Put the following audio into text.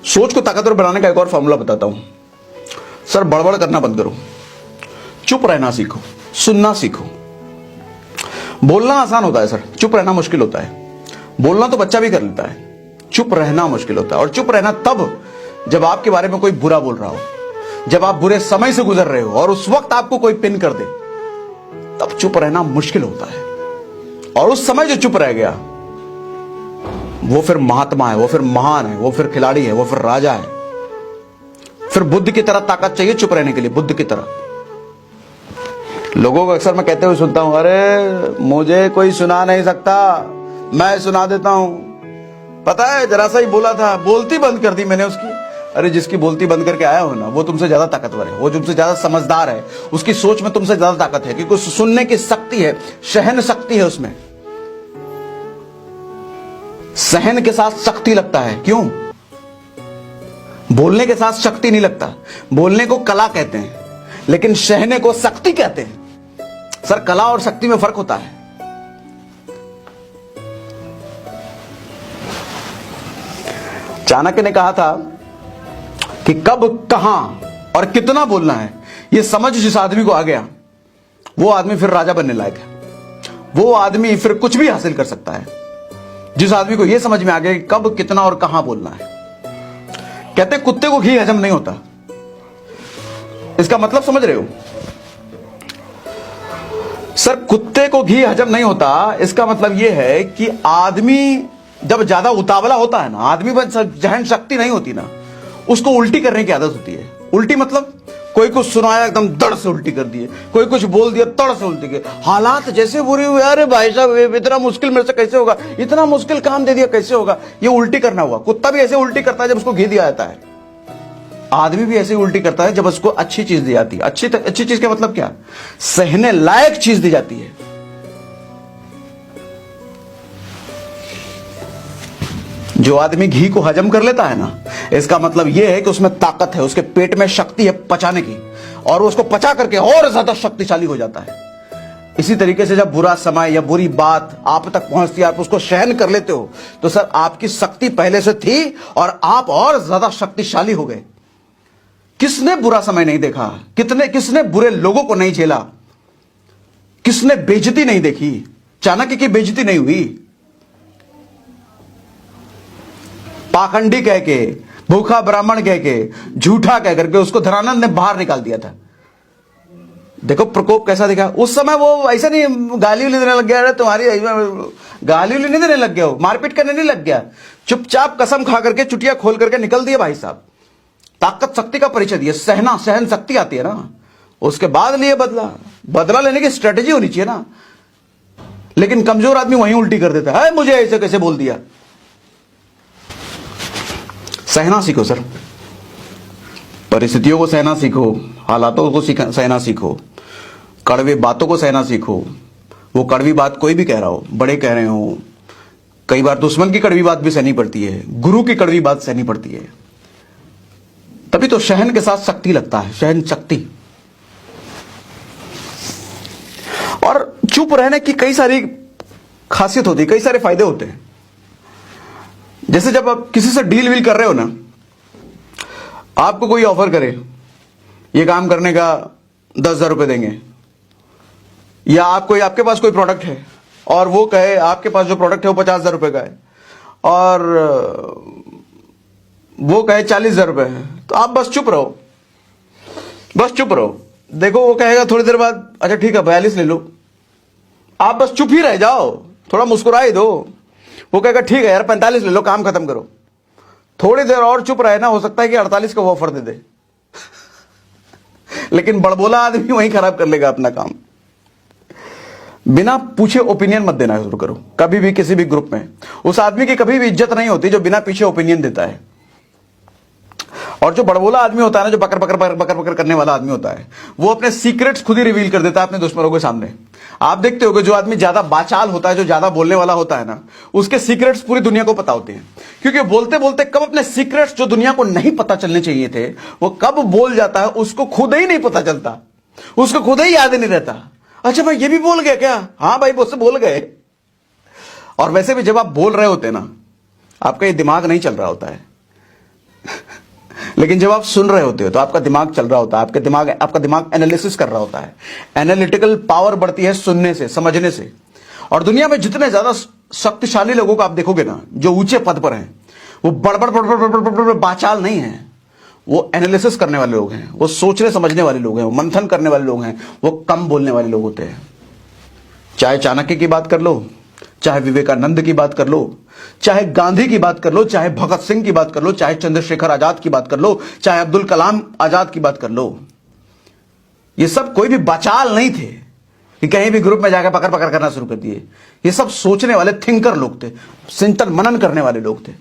सोच को ताकतवर बनाने का एक और फॉर्मूला बताता हूं सर। बड़बड़ करना बंद करो, चुप रहना सीखो, सुनना सीखो। बोलना आसान होता है सर, चुप रहना मुश्किल होता है। बोलना तो बच्चा भी कर लेता है, चुप रहना मुश्किल होता है। और चुप रहना तब जब आपके बारे में कोई बुरा बोल रहा हो, जब आप बुरे समय से गुजर रहे हो और उस वक्त आपको कोई पिन कर दे, तब चुप रहना मुश्किल होता है। और उस समय जो चुप रह गया वो फिर महात्मा है, वो फिर महान है, वो फिर खिलाड़ी है, वो फिर राजा है। फिर बुद्ध की तरह ताकत चाहिए चुप रहने के लिए, बुद्ध की तरह। लोगों को अक्सर मैं कहते हुए सुनता हूं, अरे मुझे कोई सुना नहीं सकता, मैं सुना देता हूं। पता है जरा सा ही बोला था, बोलती बंद कर दी मैंने उसकी। अरे जिसकी बोलती बंद करके आया हो ना, वो तुमसे ज्यादा ताकतवर है, वो तुमसे ज्यादा समझदार है, उसकी सोच में तुमसे ज्यादा ताकत है, क्योंकि सुनने की शक्ति है, सहन शक्ति है उसमें। सहन के साथ शक्ति लगता है, क्यों? बोलने के साथ शक्ति नहीं लगता। बोलने को कला कहते हैं, लेकिन सहने को शक्ति कहते हैं। सर कला और शक्ति में फर्क होता है। चाणक्य ने कहा था कि कब, कहां और कितना बोलना है, यह समझ जिस आदमी को आ गया, वो आदमी फिर राजा बनने लायक है। वो आदमी फिर कुछ भी हासिल कर सकता है, जिस आदमी को यह समझ में आ गया कि कब, कितना और कहां बोलना है। कहते कुत्ते को घी हजम नहीं होता, इसका मतलब समझ रहे हो सर? कुत्ते को घी हजम नहीं होता, इसका मतलब यह है कि आदमी जब ज्यादा उतावला होता है ना, आदमी पर जहन शक्ति नहीं होती ना, उसको उल्टी करने की आदत होती है। उल्टी मतलब कोई कुछ सुनाया एकदम दड़ से उल्टी कर दिए, कोई कुछ बोल दिया तड़ से उल्टी के। हालात जैसे बुरे हुए, अरे भाई साहब इतना मुश्किल मेरे से कैसे होगा, इतना मुश्किल काम दे दिया कैसे होगा, ये उल्टी करना हुआ। कुत्ता भी ऐसे उल्टी करता है जब उसको घी दिया जाता है। आदमी भी ऐसे उल्टी करता है जब उसको अच्छी चीज दी जाती है। अच्छी चीज का मतलब क्या? सहने लायक चीज दी जाती है। जो आदमी घी को हजम कर लेता है ना, इसका मतलब यह है कि उसमें ताकत है, उसके पेट में शक्ति है पचाने की, और उसको पचा करके और ज्यादा शक्तिशाली हो जाता है। इसी तरीके से जब बुरा समय या बुरी बात आप तक पहुंचती है, आप उसको सहन कर लेते हो, तो सर आपकी शक्ति पहले से थी और आप और ज्यादा शक्तिशाली हो गए। किसने बुरा समय नहीं देखा? किसने बुरे लोगों को नहीं झेला? किसने बेइज्जती नहीं देखी? चाणक्य की बेइज्जती नहीं हुई। पाखंडी कह के, भूखा ब्राह्मण कह के, झूठा कह करके उसको धनानंद ने बाहर निकाल दिया था। देखो प्रकोप कैसा दिखा उस समय। वो ऐसा नहीं गाली उली देने लग गया, अरे तुम्हारी गाली उली नहीं देने लग गया, वो मारपीट करने नहीं लग गया। चुपचाप कसम खा करके, चुटिया खोल करके निकल दिए भाई साहब। ताकत शक्ति का परिचय दिया, सहन शक्ति आती है ना, उसके बाद लिए बदला लेने की स्ट्रेटेजी होनी चाहिए ना। लेकिन कमजोर आदमी वहीं उल्टी कर देता है, मुझे ऐसे कैसे बोल दिया। सहना सीखो सर, परिस्थितियों को सहना सीखो, हालातों को सहना सीखो, कड़वे बातों को सहना सीखो। वो कड़वी बात कोई भी कह रहा हो, बड़े कह रहे हो, कई बार दुश्मन की कड़वी बात भी सहनी पड़ती है, गुरु की कड़वी बात सहनी पड़ती है। तभी तो सहन के साथ शक्ति लगता है, सहन शक्ति। और चुप रहने की कई सारी खासियत होती है, कई सारे फायदे होते हैं। जैसे जब आप किसी से डील वील कर रहे हो ना, आपको कोई ऑफर करे, ये काम करने का 10,000 रुपए देंगे, या आपके पास कोई प्रोडक्ट है और वो कहे आपके पास जो प्रोडक्ट है वो 50,000 रुपए का है, और वो कहे 40,000 रुपए है, तो आप बस चुप रहो, बस चुप रहो। देखो वो कहेगा थोड़ी देर बाद, अच्छा ठीक है 42 ले लो। आप बस चुप ही रह जाओ, थोड़ा मुस्कुरा ही दो। वो कहेगा ठीक है यार 45 ले लो, काम खत्म करो। थोड़ी देर और चुप रहे ना, हो सकता है कि 48 का वो ऑफर दे दे। लेकिन बड़बोला आदमी वहीं खराब कर लेगा अपना काम। बिना पूछे ओपिनियन मत देना शुरू करो कभी भी, किसी भी ग्रुप में। उस आदमी की कभी भी इज्जत नहीं होती जो बिना पीछे ओपिनियन देता है। और जो बड़बोला आदमी होता है ना, जो बकर बकर बकर बकर बकर करने वाला आदमी होता है, वो अपने सीक्रेट्स खुद ही रिवील कर देता है अपने दुश्मनों के सामने। आप देखते होगे जो आदमी ज्यादा बाचाल होता है, जो ज्यादा बोलने वाला होता है ना, उसके सीक्रेट्स पूरी दुनिया को पता होते हैं। क्योंकि बोलते बोलते कब अपने सीक्रेट्स जो दुनिया को नहीं पता चलने चाहिए थे, वो कब बोल जाता है उसको खुद ही नहीं पता चलता, उसको खुद ही याद नहीं रहता। अच्छा भाई ये भी बोल गया क्या? हाँ भाई मुझसे बोल गए। और वैसे भी जब आप बोल रहे होते ना, आपका ये दिमाग नहीं चल रहा होता है, लेकिन जब आप सुन रहे होते हो तो आपका दिमाग चल रहा होता है, आपका दिमाग एनालिसिस कर रहा होता है। एनालिटिकल पावर बढ़ती है सुनने से, समझने से। और दुनिया में जितने ज्यादा शक्तिशाली लोगों को आप देखोगे ना, जो ऊंचे पद पर हैं, वो बड़बड़ बाचाल नहीं है, वो एनालिसिस करने वाले लोग हैं, वो सोचने समझने वाले लोग हैं, वो मंथन करने वाले लोग हैं, वो कम बोलने वाले लोग होते हैं। चाहे चाणक्य की बात कर लो, चाहे विवेकानंद की बात कर लो, चाहे गांधी की बात कर लो, चाहे भगत सिंह की बात कर लो, चाहे चंद्रशेखर आजाद की बात कर लो, चाहे अब्दुल कलाम आजाद की बात कर लो, ये सब कोई भी बाचाल नहीं थे कि कहीं भी ग्रुप में जाकर पकड़ पकड़ करना शुरू कर दिए। ये सब सोचने वाले थिंकर लोग थे, चिंतन मनन करने वाले लोग थे।